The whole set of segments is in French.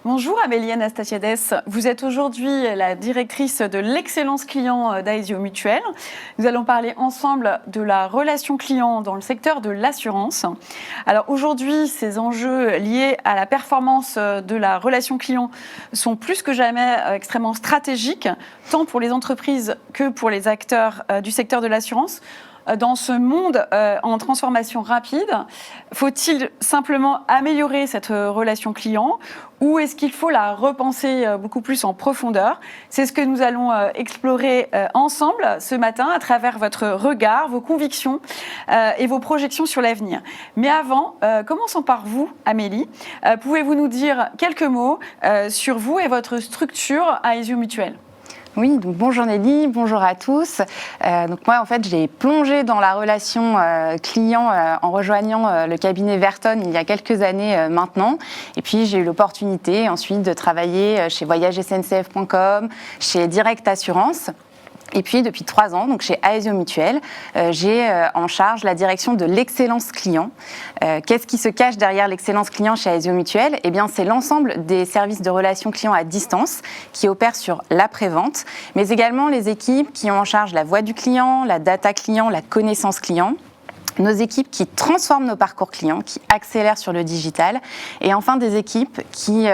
Bonjour Amélie Anastasiades, vous êtes aujourd'hui la directrice de l'excellence client d'Aesio Mutuel. Nous allons parler ensemble de la relation client dans le secteur de l'assurance. Alors aujourd'hui, ces enjeux liés à la performance de la relation client sont plus que jamais extrêmement stratégiques, tant pour les entreprises que pour les acteurs du secteur de l'assurance. Dans ce monde en transformation rapide, faut-il simplement améliorer cette relation client ou est-ce qu'il faut la repenser beaucoup plus en profondeur? C'est ce que nous allons explorer ensemble ce matin à travers votre regard, vos convictions et vos projections sur l'avenir. Mais avant, commençons par vous, Amélie. Pouvez-vous nous dire quelques mots sur vous et votre structure Aesio Mutuel? Oui, donc bonjour Nelly, bonjour à tous. Donc moi, en fait, j'ai plongé dans la relation client en rejoignant le cabinet Verton il y a quelques années maintenant. Et puis, j'ai eu l'opportunité ensuite de travailler chez voyagesncf.com, chez Direct Assurance. Et puis, depuis 3 ans, donc chez Aesio Mutuel, j'ai en charge la direction de l'excellence client. Qu'est-ce qui se cache derrière l'excellence client chez Aesio Mutuel? Eh bien, c'est l'ensemble des services de relations clients à distance qui opèrent sur l'après-vente, mais également les équipes qui ont en charge la voix du client, la data client, la connaissance client. Nos équipes qui transforment nos parcours clients, qui accélèrent sur le digital. Et enfin, des équipes qui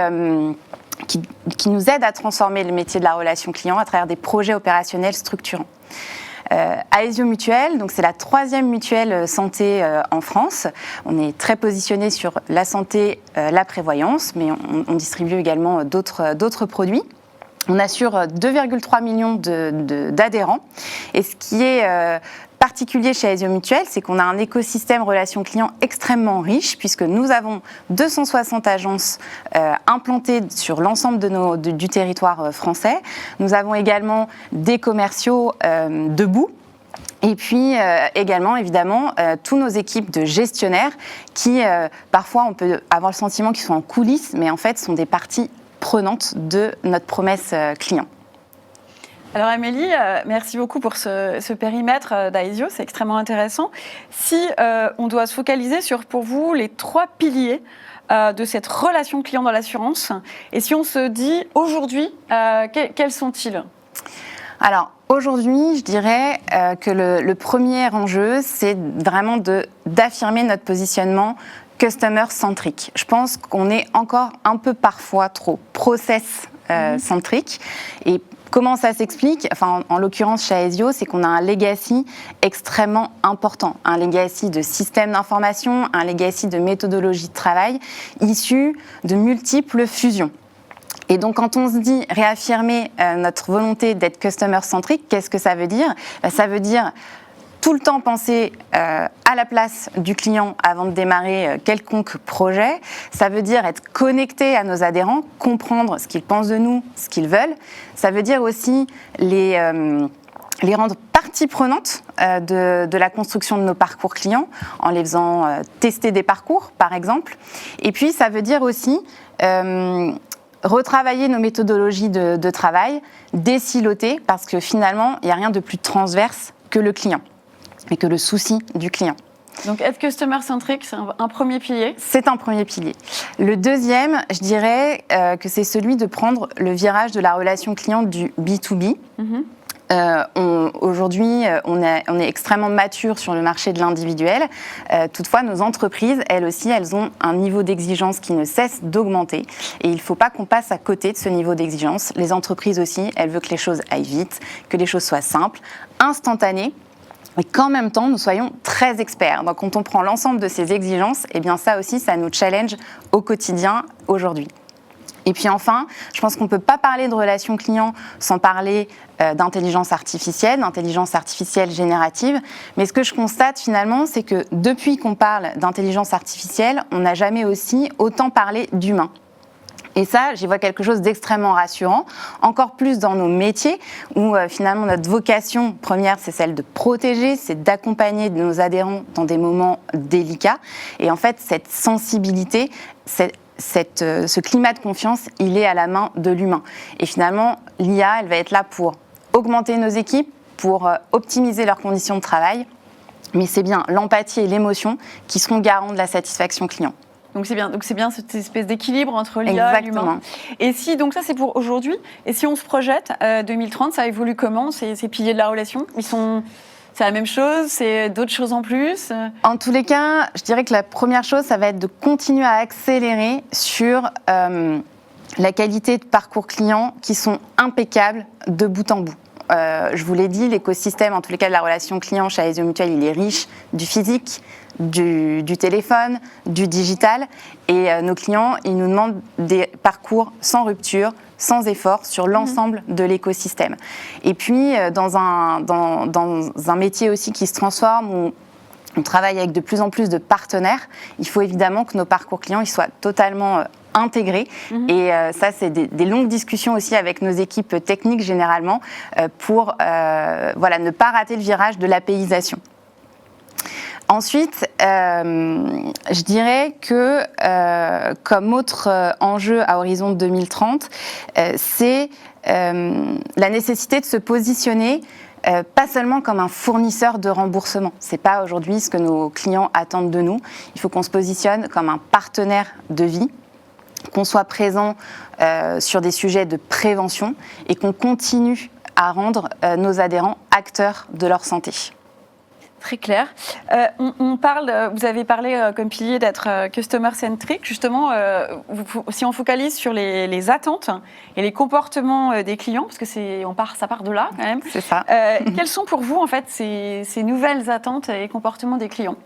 nous aident à transformer le métier de la relation client à travers des projets opérationnels structurants. Aesio Mutuel, donc c'est la 3e mutuelle santé en France. On est très positionné sur la santé, la prévoyance, mais on distribue également d'autres produits. On assure 2,3 millions d'adhérents. Et ce qui est particulier chez Aesio Mutuel, c'est qu'on a un écosystème relation client extrêmement riche puisque nous avons 260 agences implantées sur l'ensemble du territoire français. Nous avons également des commerciaux debout. Et puis également, évidemment, tous nos équipes de gestionnaires qui, parfois, on peut avoir le sentiment qu'ils sont en coulisses, mais en fait, sont des parties prenantes de notre promesse client. Alors Amélie, merci beaucoup pour ce périmètre d'Aesio, c'est extrêmement intéressant. Si on doit se focaliser sur, pour vous, les 3 piliers de cette relation client dans l'assurance, et si on se dit aujourd'hui, quels sont-ils ? Alors aujourd'hui, je dirais que le premier enjeu, c'est vraiment d'affirmer notre positionnement customer-centrique. Je pense qu'on est encore un peu parfois trop process-centrique. Et comment ça s'explique? Enfin, en l'occurrence, chez Aesio, c'est qu'on a un legacy extrêmement important. Un legacy de systèmes d'information, un legacy de méthodologie de travail issu de multiples fusions. Et donc, quand on se dit réaffirmer notre volonté d'être customer-centrique, qu'est-ce que ça veut dire? Ça veut dire tout le temps penser à la place du client avant de démarrer quelconque projet. Ça veut dire être connecté à nos adhérents, comprendre ce qu'ils pensent de nous, ce qu'ils veulent. Ça veut dire aussi les rendre partie prenante de la construction de nos parcours clients en les faisant tester des parcours, par exemple. Et puis, ça veut dire aussi retravailler nos méthodologies de travail, désiloter, parce que finalement, il n'y a rien de plus transverse que le client et que le souci du client. Donc être customer-centric, c'est un premier pilier? C'est un premier pilier. Le deuxième, je dirais que c'est celui de prendre le virage de la relation client du B2B. Aujourd'hui, on est extrêmement mature sur le marché de l'individuel. Toutefois, nos entreprises, elles aussi, elles ont un niveau d'exigence qui ne cesse d'augmenter. Et il ne faut pas qu'on passe à côté de ce niveau d'exigence. Les entreprises aussi, elles veulent que les choses aillent vite, que les choses soient simples, instantanées, et qu'en même temps, nous soyons très experts. Donc, quand on prend l'ensemble de ces exigences, eh bien ça aussi, ça nous challenge au quotidien aujourd'hui. Et puis enfin, je pense qu'on ne peut pas parler de relation client sans parler d'intelligence artificielle générative. Mais ce que je constate finalement, c'est que depuis qu'on parle d'intelligence artificielle, on n'a jamais aussi autant parlé d'humain. Et ça, j'y vois quelque chose d'extrêmement rassurant, encore plus dans nos métiers, où finalement notre vocation première, c'est celle de protéger, c'est d'accompagner nos adhérents dans des moments délicats. Et en fait, cette sensibilité, ce climat de confiance, il est à la main de l'humain. Et finalement, l'IA, elle va être là pour augmenter nos équipes, pour optimiser leurs conditions de travail, mais c'est bien l'empathie et l'émotion qui seront garants de la satisfaction client. Donc c'est bien cette espèce d'équilibre entre l'IA et l'humain. Et si, donc ça c'est pour aujourd'hui, et si on se projette, 2030, ça évolue comment, ces piliers de la relation? C'est la même chose, c'est d'autres choses en plus? En tous les cas, je dirais que la première chose, ça va être de continuer à accélérer sur la qualité de parcours client qui sont impeccables de bout en bout. Je vous l'ai dit, l'écosystème, en tous les cas de la relation client chez Aesio Mutuel, il est riche du physique, du téléphone, du digital. Et nos clients, ils nous demandent des parcours sans rupture, sans effort sur l'ensemble de l'écosystème. Et puis, dans un métier aussi qui se transforme, où on travaille avec de plus en plus de partenaires, il faut évidemment que nos parcours clients ils soient totalement intégrés. Et ça, c'est des longues discussions aussi avec nos équipes techniques généralement pour ne pas rater le virage de l'APIsation. Ensuite, je dirais que comme autre enjeu à horizon 2030, c'est la nécessité de se positionner pas seulement comme un fournisseur de remboursement. Ce n'est pas aujourd'hui ce que nos clients attendent de nous. Il faut qu'on se positionne comme un partenaire de vie, qu'on soit présent sur des sujets de prévention et qu'on continue à rendre nos adhérents acteurs de leur santé. Très clair. Vous avez parlé comme pilier d'être customer-centric. Justement, si on focalise sur les attentes et les comportements des clients, parce que ça part de là quand même. C'est ça. Quelles sont pour vous en fait ces nouvelles attentes et comportements des clients?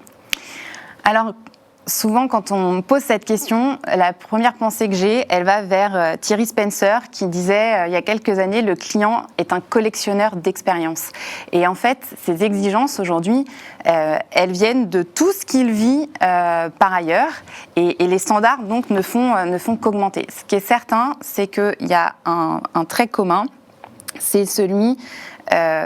Alors, souvent, quand on me pose cette question, la première pensée que j'ai, elle va vers Thierry Spencer qui disait il y a quelques années, le client est un collectionneur d'expériences. Et en fait, ces exigences aujourd'hui, elles viennent de tout ce qu'il vit par ailleurs et les standards donc ne font qu'augmenter. Ce qui est certain, c'est qu'il y a un trait commun, c'est celui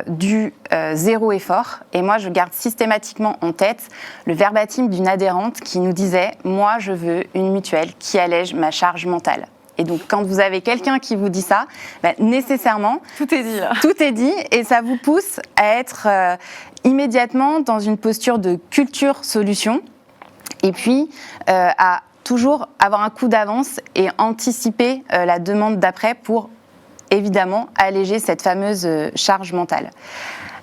du zéro effort. Et moi, je garde systématiquement en tête le verbatim d'une adhérente qui nous disait « Moi, je veux une mutuelle qui allège ma charge mentale ». Et donc, quand vous avez quelqu'un qui vous dit ça, nécessairement, tout est dit là. Tout est dit et ça vous pousse à être immédiatement dans une posture de culture solution et puis à toujours avoir un coup d'avance et anticiper la demande d'après pour évidemment alléger cette fameuse charge mentale.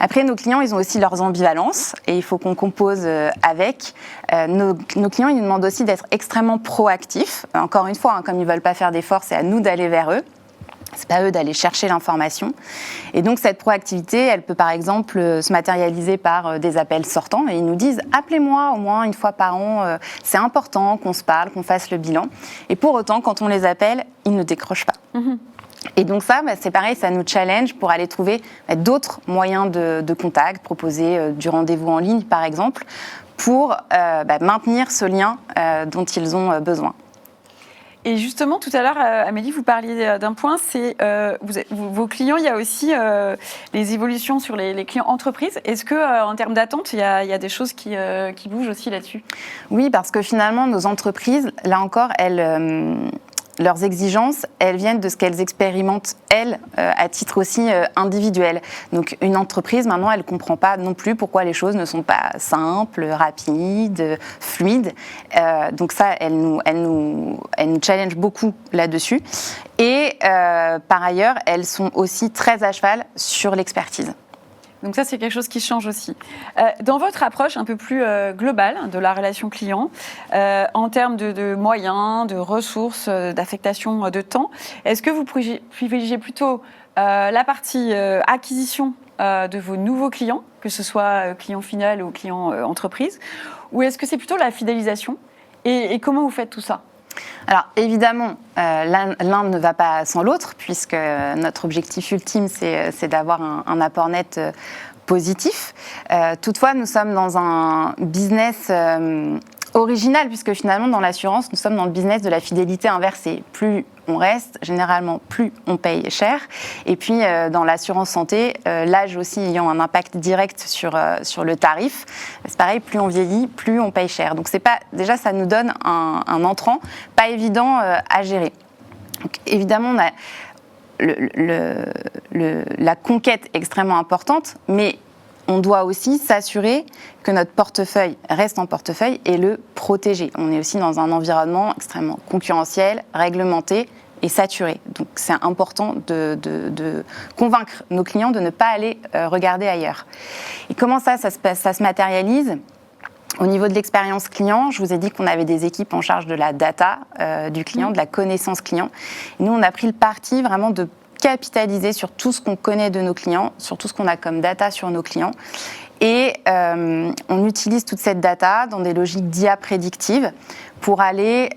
Après, nos clients, ils ont aussi leurs ambivalences et il faut qu'on compose avec. Nos clients, ils nous demandent aussi d'être extrêmement proactifs. Encore une fois, comme ils ne veulent pas faire d'efforts, c'est à nous d'aller vers eux. C'est pas à eux d'aller chercher l'information. Et donc, cette proactivité, elle peut par exemple se matérialiser par des appels sortants. Et ils nous disent, appelez-moi au moins une fois par an. C'est important qu'on se parle, qu'on fasse le bilan. Et pour autant, quand on les appelle, ils ne décrochent pas. Et donc ça, c'est pareil, ça nous challenge pour aller trouver d'autres moyens de contact, proposer du rendez-vous en ligne par exemple, pour maintenir ce lien dont ils ont besoin. Et justement, tout à l'heure, Amélie, vous parliez d'un point, c'est vos clients, il y a aussi les évolutions sur les clients entreprises. Est-ce qu'en termes d'attente, il y a des choses qui bougent aussi là-dessus? Oui, parce que finalement, nos entreprises, là encore, leurs exigences, elles viennent de ce qu'elles expérimentent, elles, à titre aussi individuel. Donc, une entreprise, maintenant, elle ne comprend pas non plus pourquoi les choses ne sont pas simples, rapides, fluides. Donc ça, elle nous challenge beaucoup là-dessus. Et par ailleurs, elles sont aussi très à cheval sur l'expertise. Donc ça, c'est quelque chose qui change aussi. Dans votre approche un peu plus globale de la relation client, en termes de moyens, de ressources, d'affectation de temps, est-ce que vous privilégiez plutôt la partie acquisition de vos nouveaux clients, que ce soit client final ou client entreprise, ou est-ce que c'est plutôt la fidélisation et comment vous faites tout ça? Alors évidemment, l'un ne va pas sans l'autre, puisque notre objectif ultime, c'est d'avoir un apport net positif. Toutefois, nous sommes dans un business original, puisque finalement, dans l'assurance, nous sommes dans le business de la fidélité inversée. Plus on reste, généralement, plus on paye cher. Et puis, dans l'assurance santé, l'âge aussi ayant un impact direct sur le tarif, c'est pareil, plus on vieillit, plus on paye cher. Donc, déjà, ça nous donne un entrant pas évident à gérer. Donc, évidemment, on a la conquête extrêmement importante, mais on doit aussi s'assurer que notre portefeuille reste en portefeuille et le protéger. On est aussi dans un environnement extrêmement concurrentiel, réglementé et saturé. Donc c'est important de convaincre nos clients de ne pas aller regarder ailleurs. Et comment ça se matérialise ? Au niveau de l'expérience client, je vous ai dit qu'on avait des équipes en charge de la data du client, de la connaissance client. Et nous, on a pris le parti vraiment de capitaliser sur tout ce qu'on connaît de nos clients, sur tout ce qu'on a comme data sur nos clients. Et on utilise toute cette data dans des logiques d'IA prédictives pour aller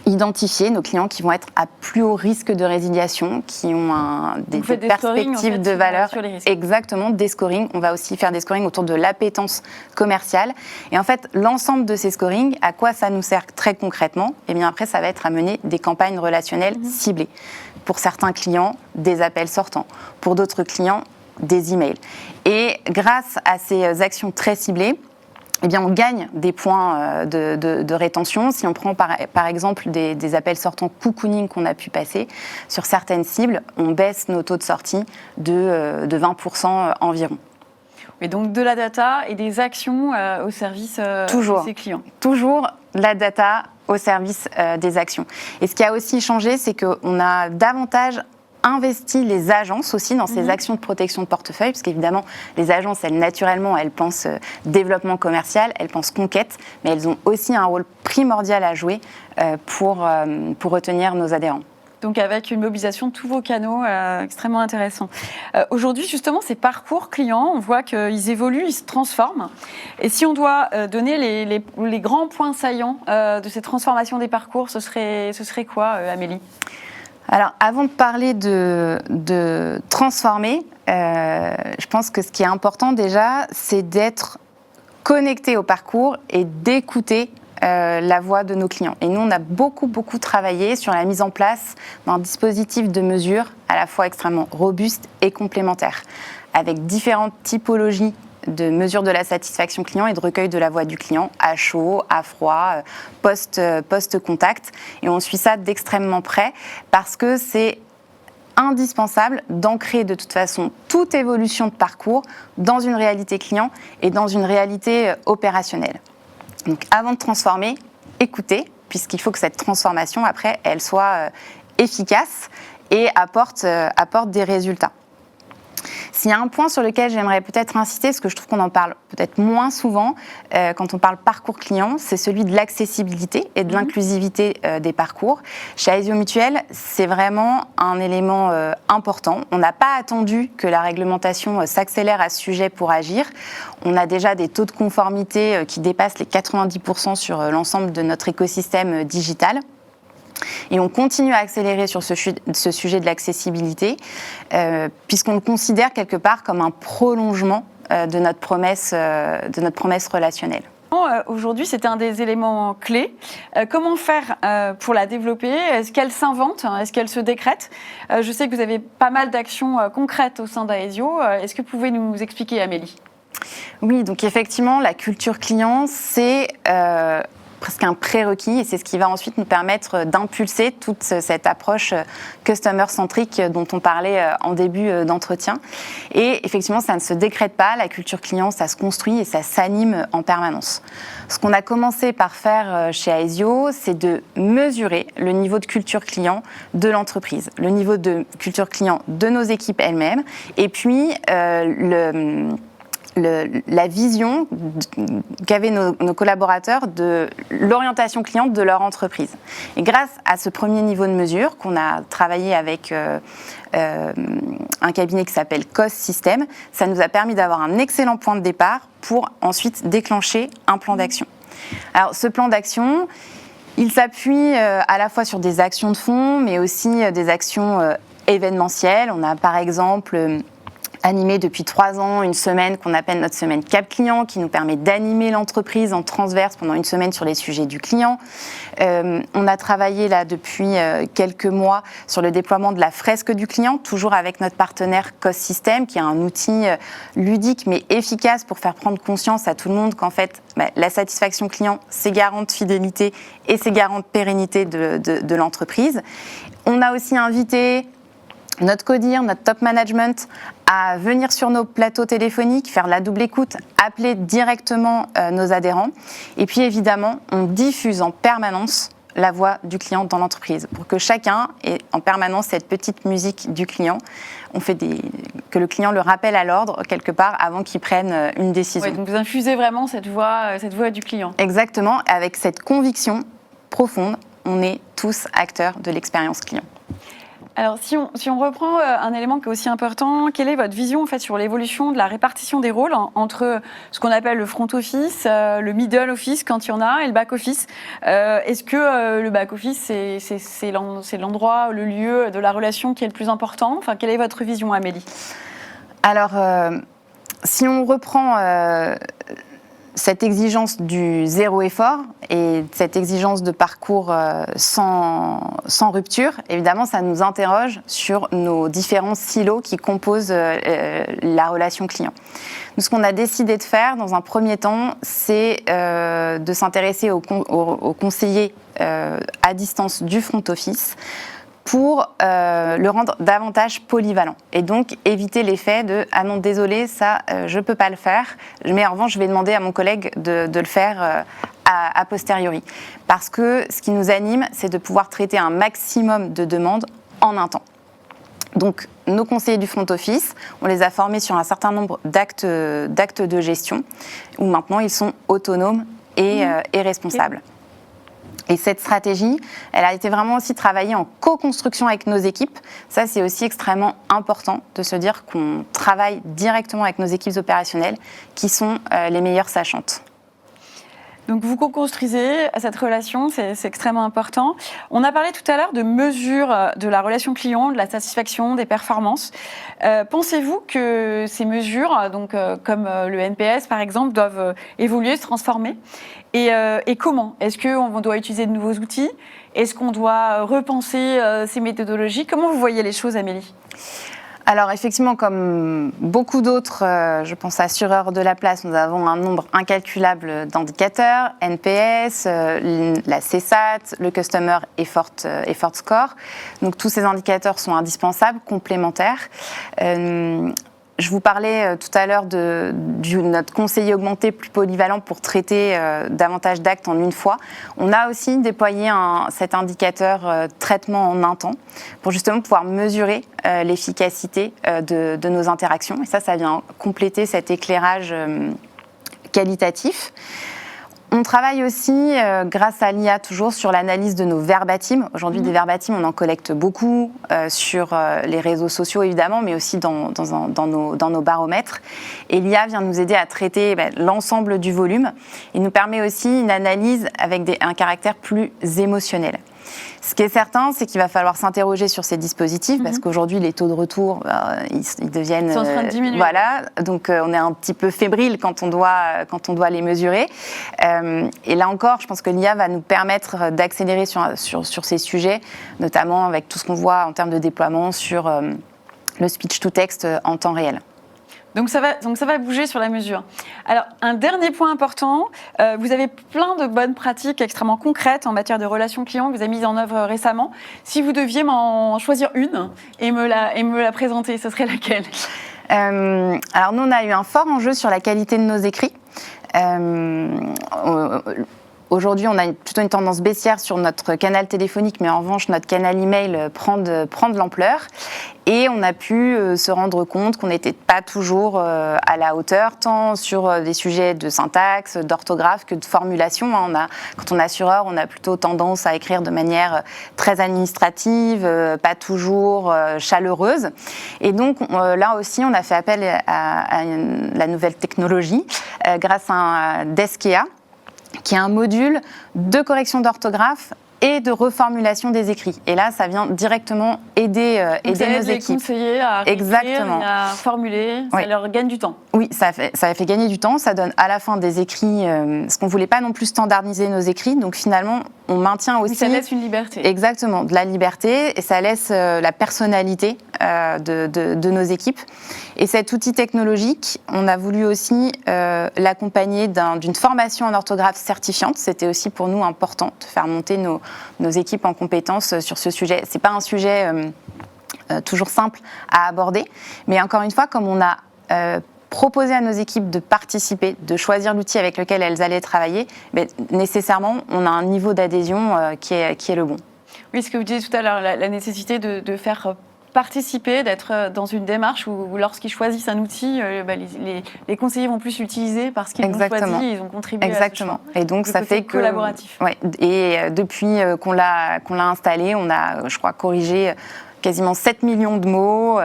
identifier nos clients qui vont être à plus haut risque de résiliation, qui ont des perspectives de valeur. Exactement, des scorings. On va aussi faire des scorings autour de l'appétence commerciale. Et en fait, l'ensemble de ces scorings, à quoi ça nous sert très concrètement ? Eh bien après, ça va être à mener des campagnes relationnelles ciblées. Pour certains clients, des appels sortants. Pour d'autres clients, des emails. Et grâce à ces actions très ciblées, eh bien, on gagne des points de rétention. Si on prend par exemple des appels sortants cocooning qu'on a pu passer, sur certaines cibles, on baisse nos taux de sortie de 20% environ. Et donc de la data et des actions au service de ces clients. Toujours la data au service des actions. Et ce qui a aussi changé, c'est qu'on a davantage investi les agences aussi dans ces actions de protection de portefeuille, parce qu'évidemment, les agences, naturellement, elles pensent développement commercial, elles pensent conquête, mais elles ont aussi un rôle primordial à jouer pour retenir nos adhérents. Donc avec une mobilisation de tous vos canaux extrêmement intéressant. Aujourd'hui, justement, ces parcours clients, on voit qu'ils évoluent, ils se transforment. Et si on doit donner les grands points saillants de cette transformation des parcours, ce serait quoi, Amélie ? Alors, avant de parler de transformer, je pense que ce qui est important déjà, c'est d'être connecté au parcours et d'écouter la voix de nos clients. Et nous, on a beaucoup travaillé sur la mise en place d'un dispositif de mesure à la fois extrêmement robuste et complémentaire, avec différentes typologies de mesure de la satisfaction client et de recueil de la voix du client, à chaud, à froid, post-contact. Et on suit ça d'extrêmement près parce que c'est indispensable d'ancrer de toute façon toute évolution de parcours dans une réalité client et dans une réalité opérationnelle. Donc avant de transformer, écoutez, puisqu'il faut que cette transformation, après, elle soit efficace et apporte des résultats. S'il y a un point sur lequel j'aimerais peut-être insister, parce que je trouve qu'on en parle peut-être moins souvent quand on parle parcours client, c'est celui de l'accessibilité et de l'inclusivité des parcours. Chez Aesio Mutuel, c'est vraiment un élément important. On n'a pas attendu que la réglementation s'accélère à ce sujet pour agir. On a déjà des taux de conformité qui dépassent les 90% sur l'ensemble de notre écosystème digital. Et on continue à accélérer sur ce sujet de l'accessibilité, puisqu'on le considère quelque part comme un prolongement de notre promesse relationnelle. Aujourd'hui, c'est un des éléments clés. Comment faire pour la développer ? Est-ce qu'elle s'invente ? Est-ce qu'elle se décrète ? Je sais que vous avez pas mal d'actions concrètes au sein d'Aesio. Est-ce que vous pouvez nous expliquer, Amélie ? Oui, donc effectivement, la culture client, c'est presque un prérequis et c'est ce qui va ensuite nous permettre d'impulser toute cette approche customer-centrique dont on parlait en début d'entretien. Et effectivement, ça ne se décrète pas. La culture client, ça se construit et ça s'anime en permanence. Ce qu'on a commencé par faire chez Aesio, c'est de mesurer le niveau de culture client de l'entreprise, le niveau de culture client de nos équipes elles-mêmes et puis la vision qu'avaient nos collaborateurs de l'orientation client de leur entreprise. Et grâce à ce premier niveau de mesure qu'on a travaillé avec un cabinet qui s'appelle Cost System, ça nous a permis d'avoir un excellent point de départ pour ensuite déclencher un plan d'action. Alors ce plan d'action, il s'appuie à la fois sur des actions de fond, mais aussi des actions événementielles. On a par exemple animé depuis 3 ans une semaine qu'on appelle notre semaine Cap Client, qui nous permet d'animer l'entreprise en transverse pendant une semaine sur les sujets du client. On a travaillé là depuis quelques mois sur le déploiement de la fresque du client, toujours avec notre partenaire Cost System, qui est un outil ludique mais efficace pour faire prendre conscience à tout le monde qu'en fait, la satisfaction client, c'est garant de fidélité et c'est garant de pérennité de l'entreprise. On a aussi invité notre codir, notre top management à venir sur nos plateaux téléphoniques, faire la double écoute, appeler directement nos adhérents. Et puis évidemment, on diffuse en permanence la voix du client dans l'entreprise pour que chacun ait en permanence cette petite musique du client. On fait que le client le rappelle à l'ordre quelque part avant qu'il prenne une décision. Ouais, donc vous infusez vraiment cette voix du client. Exactement, avec cette conviction profonde, on est tous acteurs de l'expérience client. Alors, si on reprend un élément qui est aussi important, quelle est votre vision en fait, sur l'évolution de la répartition des rôles entre ce qu'on appelle le front office, le middle office quand il y en a, et le back office? Est-ce que le back office, c'est l'endroit, le lieu de la relation qui est le plus important? Enfin, quelle est votre vision, Amélie? Alors, si on reprend cette exigence du zéro effort et cette exigence de parcours sans rupture, évidemment, ça nous interroge sur nos différents silos qui composent la relation client. Nous, ce qu'on a décidé de faire dans un premier temps, c'est de s'intéresser aux conseillers à distance du front office pour le rendre davantage polyvalent et donc éviter l'effet de « ah non, désolé, ça, je ne peux pas le faire, mais en revanche, je vais demander à mon collègue de le faire a posteriori ». Parce que ce qui nous anime, c'est de pouvoir traiter un maximum de demandes en un temps. Donc, nos conseillers du front office, on les a formés sur un certain nombre d'actes de gestion où maintenant, ils sont autonomes et responsables. Et cette stratégie, elle a été vraiment aussi travaillée en co-construction avec nos équipes. Ça, c'est aussi extrêmement important de se dire qu'on travaille directement avec nos équipes opérationnelles qui sont les meilleures sachantes. Donc vous co-construisez cette relation, c'est extrêmement important. On a parlé tout à l'heure de mesures de la relation client, de la satisfaction, des performances. Pensez-vous que ces mesures, donc, comme le NPS par exemple, doivent évoluer, se transformer? Et comment? Est-ce qu'on doit utiliser de nouveaux outils? Est-ce qu'on doit repenser ces méthodologies? Comment vous voyez les choses, Amélie? Alors effectivement, comme beaucoup d'autres, je pense assureurs de la place, nous avons un nombre incalculable d'indicateurs, NPS, la CSAT, le Customer Effort Score. Donc tous ces indicateurs sont indispensables, complémentaires. Je vous parlais tout à l'heure de notre conseiller augmenté plus polyvalent pour traiter davantage d'actes en une fois. On a aussi déployé cet indicateur traitement en un temps pour justement pouvoir mesurer l'efficacité de nos interactions. Et ça vient compléter cet éclairage qualitatif. On travaille aussi, grâce à l'IA, toujours sur l'analyse de nos verbatims. Aujourd'hui, des verbatims, on en collecte beaucoup sur les réseaux sociaux, évidemment, mais aussi dans nos baromètres. Et l'IA vient nous aider à traiter l'ensemble du volume. Il nous permet aussi une analyse avec un caractère plus émotionnel. Ce qui est certain, c'est qu'il va falloir s'interroger sur ces dispositifs parce qu'aujourd'hui, les taux de retour, ils deviennent... Ils sont en train de diminuer. Voilà, donc on est un petit peu fébrile quand on doit les mesurer. Et là encore, je pense que l'IA va nous permettre d'accélérer sur ces sujets, notamment avec tout ce qu'on voit en termes de déploiement sur le speech-to-text en temps réel. Donc ça va bouger sur la mesure. Alors, un dernier point important, vous avez plein de bonnes pratiques extrêmement concrètes en matière de relations clients que vous avez mises en œuvre récemment. Si vous deviez m'en choisir une et me la présenter, ce serait laquelle? Alors nous, on a eu un fort enjeu sur la qualité de nos écrits. Aujourd'hui, on a plutôt une tendance baissière sur notre canal téléphonique, mais en revanche, notre canal email prend de l'ampleur. Et on a pu se rendre compte qu'on n'était pas toujours à la hauteur, tant sur des sujets de syntaxe, d'orthographe que de formulation. Quand on est assureur, on a plutôt tendance à écrire de manière très administrative, pas toujours chaleureuse. Et donc là aussi, on a fait appel à la nouvelle technologie grâce à un Deskia, qui est un module de correction d'orthographe et de reformulation des écrits. Et là, ça vient directement aider nos équipes. Les conseillers à réécrire, à formuler, ça leur gagne du temps. Oui, ça fait gagner du temps. Ça donne à la fin des écrits, parce qu'on ne voulait pas non plus standardiser nos écrits. Donc finalement, on maintient aussi... Oui, ça laisse une liberté. Exactement, de la liberté. Et ça laisse la personnalité de nos équipes. Et cet outil technologique, on a voulu aussi l'accompagner d'une formation en orthographe certifiante. C'était aussi pour nous important de faire monter nos équipes en compétences sur ce sujet. Ce n'est pas un sujet toujours simple à aborder. Mais encore une fois, comme on a proposé à nos équipes de participer, de choisir l'outil avec lequel elles allaient travailler, nécessairement, on a un niveau d'adhésion qui est le bon. Oui, ce que vous disiez tout à l'heure, la nécessité de faire participer, d'être dans une démarche où lorsqu'ils choisissent un outil, les conseillers vont plus l'utiliser parce qu'ils l'ont choisi et ils ont contribué à ce choix. Et donc ça fait que collaboratif. Ouais, et depuis qu'on l'a installé, on a, je crois, corrigé quasiment 7 millions de mots.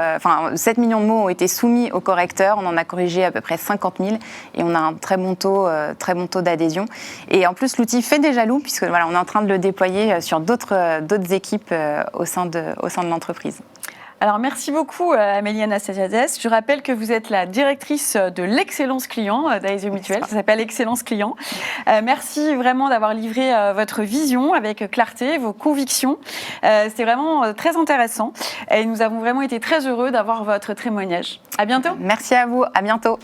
7 millions de mots ont été soumis au correcteur. On en a corrigé à peu près 50 000 et on a un très bon taux d'adhésion. Et en plus, l'outil fait déjà loup puisque voilà, on est en train de le déployer sur d'autres équipes au sein de l'entreprise. Alors, merci beaucoup, Amélie Anastasiades. Je rappelle que vous êtes la directrice de l'excellence client d'Aesio Mutuel. Ça s'appelle Excellence Client. Merci vraiment d'avoir livré votre vision avec clarté, vos convictions. C'était vraiment très intéressant. Et nous avons vraiment été très heureux d'avoir votre témoignage. À bientôt. Merci à vous. À bientôt.